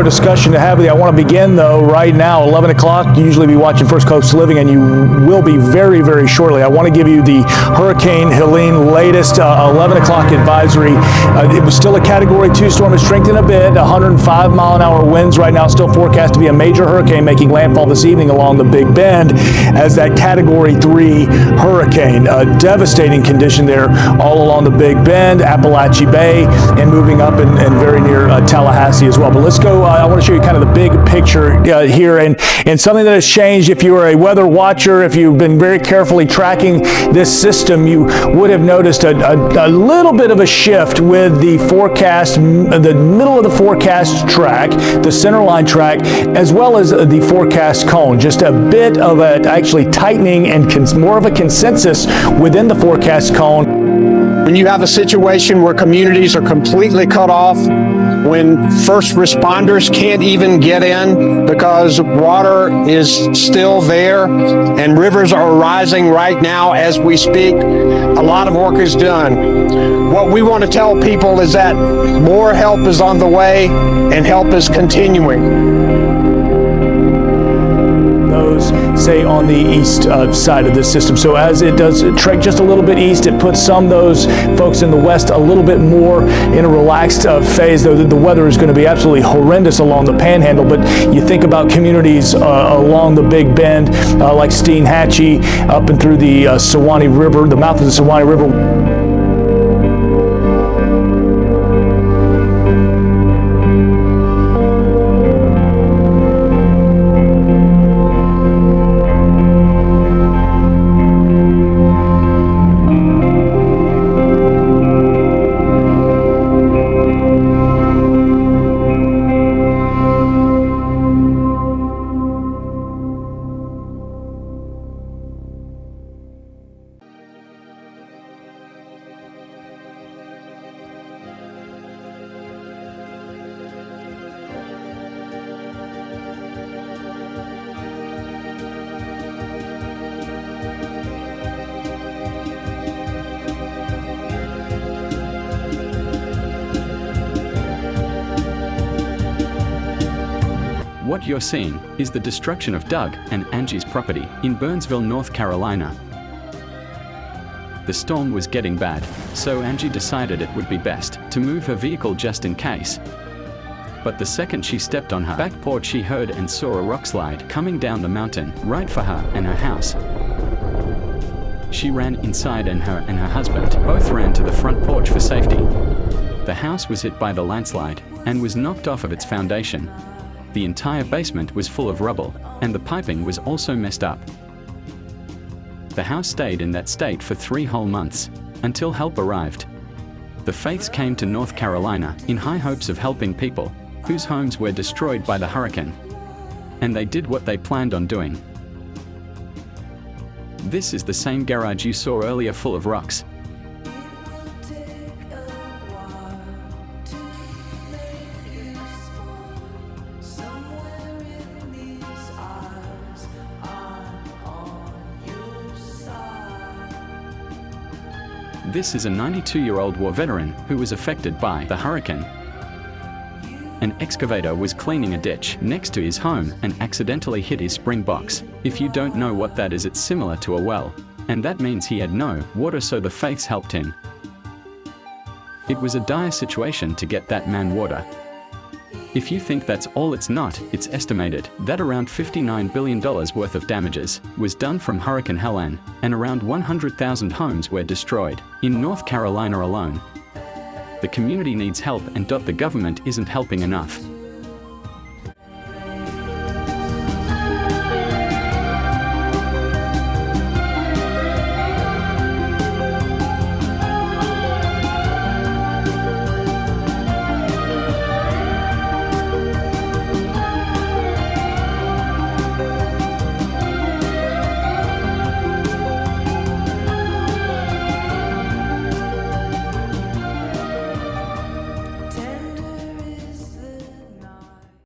discussion to have with you. I want to begin, though, right now, 11 o'clock. You usually be watching First Coast Living, and you will be very, very shortly. I want to give you the Hurricane Helene latest 11 o'clock advisory. It was still a Category 2 storm. It strengthened a bit. 105-mile-an-hour winds right now, still forecast to be a major hurricane making landfall this evening along the Big Bend as that Category 3 hurricane. A devastating condition there all along the Big Bend, Appalachia Bay, and moving up and very near Tallahassee as well. But let's go. I want to show you kind of the big picture here, and something that has changed. If you are a weather watcher, if you've been very carefully tracking this system, you would have noticed a little bit of a shift with the forecast, the middle of the forecast track, the centerline track, as well as the forecast cone. Just a bit of actually tightening and more of a consensus within the forecast cone. When you have a situation where communities are completely cut off, when first responders can't even get in because water is still there and rivers are rising right now as we speak, a lot of work is done. What we want to tell people is that more help is on the way and help is continuing. Those, say, on the east side of this system. So as it does trek just a little bit east, it puts some of those folks in the west a little bit more in a relaxed phase, though the weather is going to be absolutely horrendous along the Panhandle. But you think about communities along the Big Bend, like Steinhatchee, up and through the Sewanee River, the mouth of the Sewanee River. What you're seeing is the destruction of Doug and Angie's property in Burnsville, North Carolina. The storm was getting bad, so Angie decided it would be best to move her vehicle just in case. But the second she stepped on her back porch, she heard and saw a rock slide coming down the mountain right for her and her house. She ran inside, and her husband both ran to the front porch for safety. The house was hit by the landslide and was knocked off of its foundation. The entire basement was full of rubble, and the piping was also messed up. The house stayed in that state for 3 whole months, until help arrived. The Faiths came to North Carolina in high hopes of helping people whose homes were destroyed by the hurricane. And they did what they planned on doing. This is the same garage you saw earlier, full of rocks. This is a 92-year-old war veteran who was affected by the hurricane. An excavator was cleaning a ditch next to his home and accidentally hit his spring box. If you don't know what that is, it's similar to a well, and that means he had no water, so the Faiths helped him. It was a dire situation to get that man water. If you think that's all, it's not. It's estimated that around $59 billion worth of damages was done from Hurricane Helene, and around 100,000 homes were destroyed in North Carolina alone. The community needs help, and the government isn't helping enough.